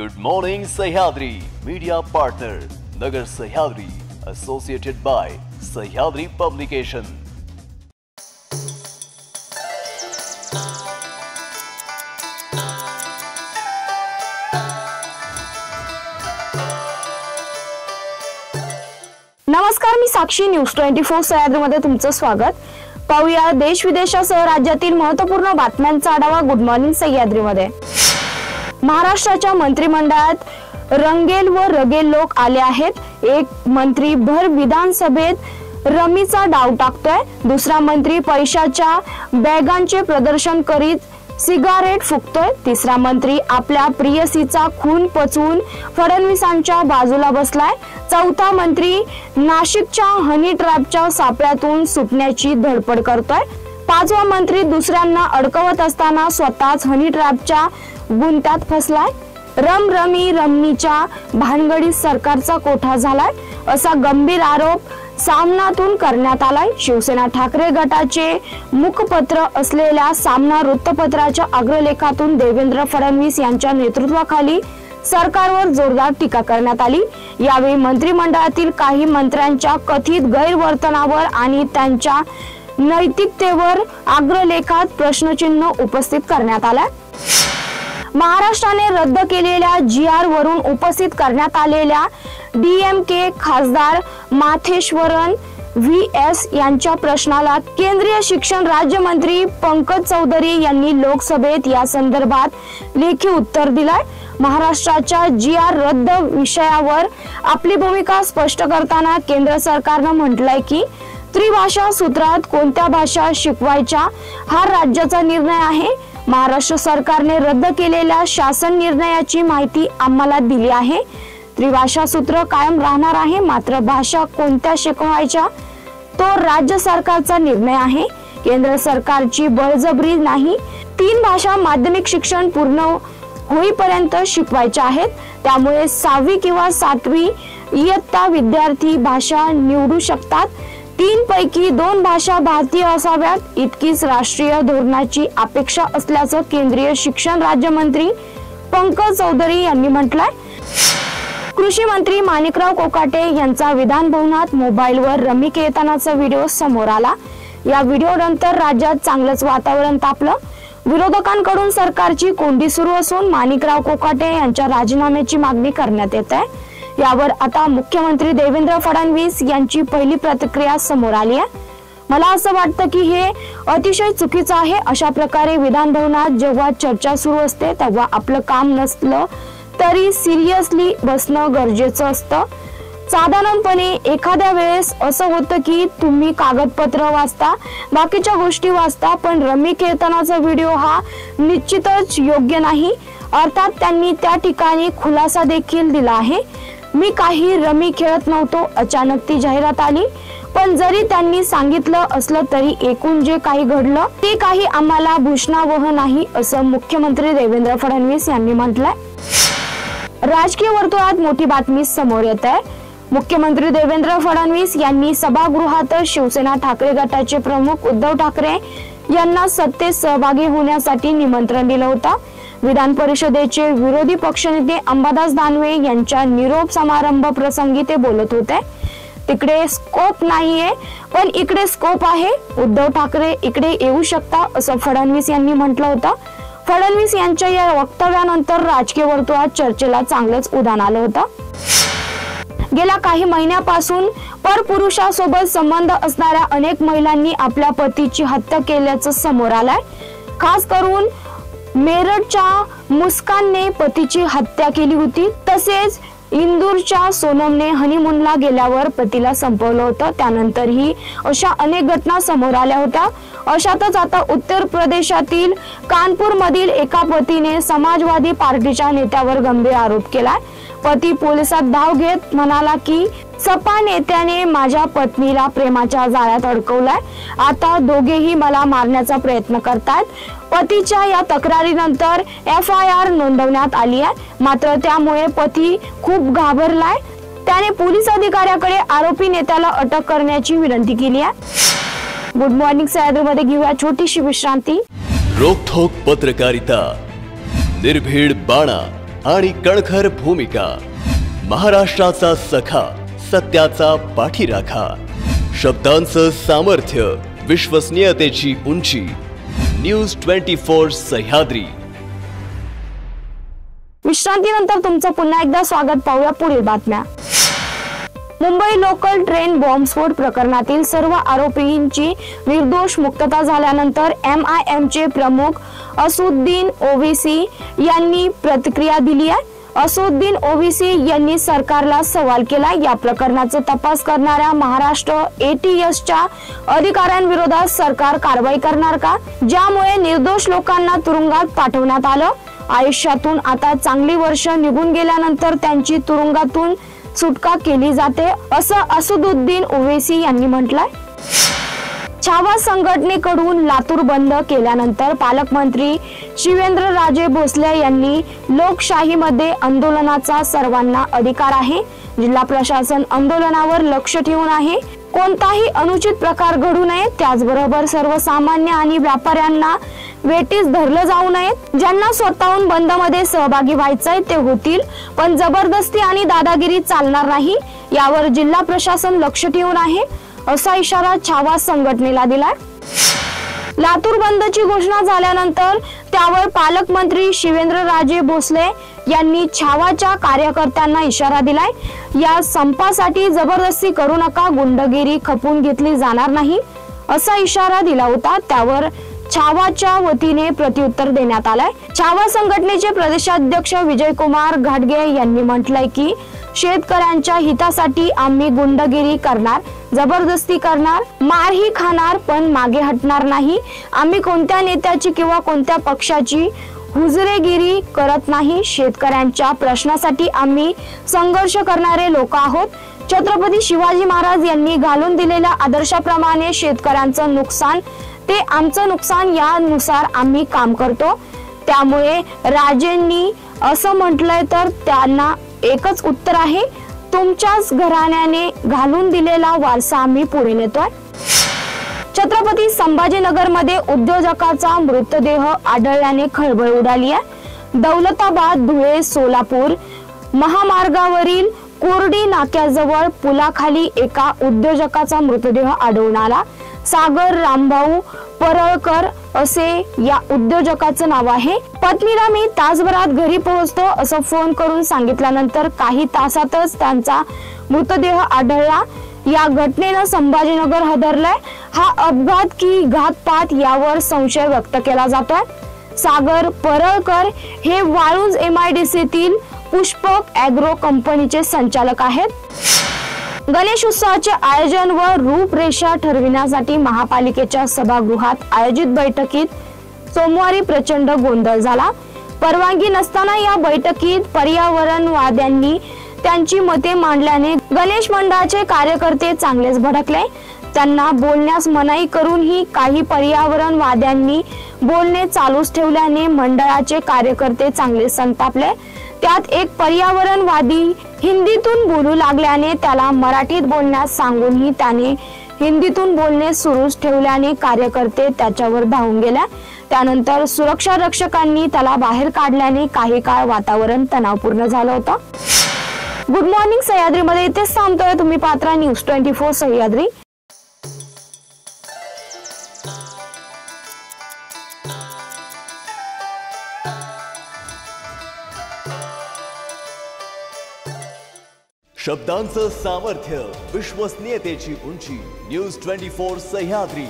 Good morning Sahyadri media partner नगर Sahyadri associated bye Sahyadri publication. नमस्कार, मी साक्षी news 24 Sahyadri मध्ये तुमचं स्वागत। पाहूया देश विदेशासह राज्यातील महत्त्वपूर्ण बातम्यांचा आढावा गुड मॉर्निंग सह्याद्री मध्ये। महाराष्ट्राच्या मंत्रिमंडळात रंगेल व रगेल लोक आले आहेत। एक मंत्री भर विधानसभेत रमीचा डाव टाकतोय, दुसरा मंत्री पैशाच्या बॅगांचे प्रदर्शन करीत सिगारेट फुकतोय, तिसरा मंत्री आपल्या प्रियसीचा खून पचवून फडणवीसांच्या बाजूला बसलाय, चौथा मंत्री नाशिकच्या हनी ट्रॅपच्या सापळ्यातून सुटण्याची धडपड करतोय, पाचवा मंत्री दुसऱ्यांना अडकवत असताना स्वतःच हनी ट्रॅपच्या गुंत्यात फसलाय। रमणीच्या भानगडीत सरकारचा कोठा झालाय असा गंभीर आरोप सामनातून करण्यात आलाय। शिवसेना ठाकरे गटाचे मुखपत्र असलेल्या सामना वृत्तपत्राच्या अग्रलेखातून देवेंद्र फडणवीस यांच्या नेतृत्वाखाली सरकारवर जोरदार टीका करण्यात आली। यावेळी मंत्रिमंडळातील काही मंत्र्यांच्या कथित गैरवर्तनावर आणि त्यांच्या नैतिकतेवर अग्रलेखात प्रश्नचिन्ह उपस्थित करण्यात आले। महाराष्ट्राने रद्द केलेल्या GR वरून उपस्थित करण्यात आलेल्या DMK खासदार माथेश्वरन VS यांच्या प्रश्नाला केंद्रीय शिक्षण राज्यमंत्री पंकज चौधरी यांनी लोकसभेत या संदर्भात लेखी उत्तर दिलाय। महाराष्ट्राच्या GR रद्द विषयावर आपली भूमिका स्पष्ट करताना केंद्र सरकारने म्हटलंय की त्रिभाषा सूत्रात कोणत्या भाषा शिकवायच्या हा राज्याचा निर्णय आहे। महाराष्ट्र सरकारने रद्द केलेल्या शासन निर्णयाची माहिती आम्हाला दिली आहे। त्रिभाषा सूत्र कायम राहणार आहे, मात्र भाषा कोणत्या शिकवायच्या तो राज्य सरकारचा निर्णय आहे। केंद्र सरकारची बळजबरी नाही। 3 भाषा माध्यमिक शिक्षण पूर्ण होईपर्यंत शिकवायच्या आहेत, त्यामुळे 6वी किंवा 7वी इयत्ता विद्यार्थी भाषा निवडू शकतात। 3 पैकी 2 भाषा भारतीय असाव्यात इतकीच राष्ट्रीय धोरणाची अपेक्षा असल्याचं केंद्रीय शिक्षण राज्यमंत्री पंकज चौधरी यांनी म्हटलंय। कृषी मंत्री माणिकराव कोकाटे यांचा विधान भवनात मोबाईलवर रमी खेळतानाचा व्हिडिओ समोर आला। या व्हिडिओनंतर राज्यात चांगलंच वातावरण तापलं। विरोधकांकडून सरकारची कोंडी सुरू असून माणिकराव कोकाटे यांच्या राजीनाम्याची मागणी करण्यात येत आहे। यावर आता मुख्यमंत्री देवेंद्र फडणवीस यांची पहिली प्रतिक्रिया समोर आली आहे। मला असं वाटतं की हे अतिशय चुकीचं आहे। अशा प्रकारे विधान भवनात जेव्हा चर्चा सुरू असते तेव्हा आपलं काम नसलं तरी सिरियसली बसणं गरजेचं असतं। साधारणपणे एखाद्या वेळेस असं होतं की तुम्ही कागदपत्र वाचता, बाकीच्या गोष्टी वाचता, पण रमी खेळतानाचा व्हिडिओ हा निश्चितच योग्य नाही। अर्थात त्यांनी त्या ठिकाणी खुलासा देखील दिला आहे, मी काही रमी खेळत नव्हतो, अचानक ती जाहिरात आली। पण जरी त्यांनी सांगितलं असलं तरी एकूण जे काही घडलं ते काही आम्हाला भूषणावह नाही असं मुख्यमंत्री देवेंद्र फडणवीस यांनी म्हटलंय। राजकीय वर्तुळात मोठी बातमी समोर येत आहे। मुख्यमंत्री देवेंद्र फडणवीस यांनी सभागृहात शिवसेना ठाकरे गटाचे प्रमुख उद्धव ठाकरे यांना सत्तेत सहभागी होण्यासाठी निमंत्रण दिलं होतं। विधान परिषदेचे विरोधी पक्षनेते अंबादास दानवे यांच्या निरोप समारंभ प्रसंगी ते बोलत होते। तिकडे स्कोप नाहीये, पण इकडे स्कोप आहे। उद्धव ठाकरे इकडे येऊ शकता असं फडणवीस यांनी म्हटलं होतं। फडणवीस यांच्या या वक्तव्यानंतर राजकीय वर्तुळात चर्चेला चांगलंच उधाण आलं होतं। गेल्या काही महिन्यापासून परपुरुषासोबत संबंध असणाऱ्या अनेक महिलांनी आपल्या पतीची हत्या केल्याचं समोर आलंय। खास करून मेरठच्या मुस्कानने पतीची हत्या केली होती, तसेच इंदूरच्या सोनमने हनीमूनला गेल्यावर पतीला संपवलं होतं। त्यानंतरही अशा अनेक घटना समोर आल्या होत्या। अशातच आता उत्तर प्रदेशातील कानपूर मधील एका पतीने समाजवादी पार्टीच्या नेत्यावर गंभीर आरोप केलाय। पती पोलिसात धाव घेत म्हणाला की सपा नेत्याने माझ्या पत्नीला प्रेमाच्या जाळ्यात अडकवलाय, आता दोघेही मला मारण्याचा प्रयत्न करतायत। पतीच्या या तक्रारीनंतर FIR नोंदवण्यात आली आहे, मात्र त्यामुळे पती खूप घाबरलाय। त्याने पोलीस अधिकाऱ्याकडे आरोपी नेत्याला अटक करण्याची विनंती केली आहे। गुड मॉर्निंग सह्याद्री मध्ये घेऊया छोटीशी विश्रांती। रोकठोक पत्रकारिता, निर्भीड बाणा, आणि कणखर भूमिका, महाराष्ट्राचा सखा, सत्याचा पाठीराखा, शब्दांचं सामर्थ्य, विश्वसनीयतेची उंची। न्यूज 24 सह्याद्री। विश्रांतीनंतर तुमचं पुन्हा एकदा स्वागत। पाहूया पुढील बातम्या। मुंबई लोकल ट्रेन बॉम्बस्फोट प्रकरणातील सर्व आरोपींची निर्दोष मुक्तता झाल्यानंतर MIMचे प्रमुख असुद्दीन ओवैसी यांनी प्रतिक्रिया दिली आहे। असुद्दीन ओवैसी यांनी सरकारला सवाल केला, या प्रकरणाचा तपास करणाऱ्या महाराष्ट्र ATSच्या अधिकाऱ्यांविरोधात सरकार कारवाई करणार का, ज्यामुळे निर्दोष लोकांना तुरुंगात पाठवण्यात आलं। आयुष्यातून आता चांगली वर्ष निघून गेल्यानंतर त्यांची तुरुंगातून सुटका केली जाते, असं असुद्दीन ओवैसी यांनी म्हटलंय। छावा संघटनेकडून लातूर बंद केल्यानंतर पालकमंत्री शिवेंद्रराजे भोसले यांनी लोकशाहीमध्ये आंदोलनाचा सर्वांना अधिकार आहे, जिल्हा प्रशासन आंदोलनावर लक्ष ठेवून आहे, कोणताही अनुचित प्रकार घडू नये, त्याचबरोबर सर्वसामान्य आणि व्यापाऱ्यांना वेठीस धरलं जाऊ नये। ज्यांना स्वतःहून बंद मध्ये सहभागी व्हायचंय ते होतील, पण जबरदस्ती आणि दादागिरी चालणार नाही, यावर जिल्हा प्रशासन लक्ष ठेवून आहे, असा इशारा छावा संघटनेला दिलाय। लातूर बंदची घोषणा झाल्यानंतर त्यावर पालकमंत्री शिवेंद्रराजे भोसले यांनी छावाच्या कार्यकर्त्यांना इशारा दिलाय, या संपासाठी जबरदस्ती करू नका, गुंडगिरी खपून घेतली जाणार नाही, असा इशारा दिला होता। त्यावर छावाच्या वतीने प्रत्युत्तर देण्यात आलंय। छावा संघटनेचे प्रदेशाध्यक्ष विजयकुमार घाटगे यांनी म्हटलंय की शेतकऱ्यांच्या हितासाठी आम्ही गुंडगिरी करणार, जबरदस्ती करणार, मारही खाणार, पण मागे हटणार नाही। आम्ही कोणत्या नेत्याची किंवा कोणत्या पक्षाची हुजरेगिरी करत नाही। शेतकऱ्यांच्या प्रश्नासाठी आम्ही संघर्ष करणारे लोक आहोत। छत्रपती शिवाजी महाराज यांनी घालून दिलेल्या आदर्शाप्रमाणे शेतकऱ्यांचं नुकसान ते आमचं नुकसान यानुसार आम्ही काम करतो। त्यामुळे राजेंनी असं म्हटलंय तर त्यांना एकच उत्तर आहे, तुमच्याच घराण्याने घालून दिलेला वारसा आम्ही पुढे नेतोय। छत्रपती संभाजीनगर मध्ये उद्योजकाचा मृतदेह आढळल्याने खळबळ उडाली आहे। दौलताबाद धुळे सोलापूर महामार्गावरील कोरडी नाक्याजवळ पुलाखाली एका उद्योजकाचा मृतदेह आढळून आला। सागर रामभाऊ परळकर असे या उद्योजकाचं नाव आहे। पत्नीला मी तासभरात घरी पोहोचतो असं फोन करून सांगितल्यानंतर काही तासातच त्यांचा मृतदेह आढळला। या घटनेनं संभाजीनगर हादरलंय। हा अपघात की घातपात यावर संशय व्यक्त केला जातोय। सागर परळकर हे वाळूंज MIDCतील पुष्पक ॲग्रो कंपनीचे संचालक आहेत। गणेश उत्सवाचे आयोजन व रूपरेषा ठरविण्यासाठी महापालिकेच्या सभागृहात आयोजित बैठकीत सोमवारी प्रचंड गोंधळ झाला। परवानगी नसताना या बैठकीत पर्यावरणवाद्यांनी त्यांची मते मांडल्याने गणेश मंडळाचे कार्यकर्ते चांगलेच भडकले। त्यांना बोलण्यास मनाई करूनही काही पर्यावरणवाद्यांनी बोलणे चालूच ठेवल्याने मंडळाचे कार्यकर्ते चांगले संतापले। त्यात एक पर्यावरणवादी हिंदीतून बोलू लागल्याने त्याला मराठीत बोलण्यास सांगूनही त्याने हिंदीतून बोलणे सुरूच ठेवल्याने कार्यकर्ते त्याच्यावर धावून गेले। त्यानंतर सुरक्षा रक्षकांनी त्याला बाहेर काढल्याने काही काळ वातावरण तणावपूर्ण झालं होतं। गुड मॉर्निंग सह्याद्री मध्ये इथेच थांबतोय। तुम्ही पाहता न्यूज 24 सह्याद्री। शब्दांचं सामर्थ्य, विश्वसनीयतेची उंची। न्यूज 24 सह्याद्री।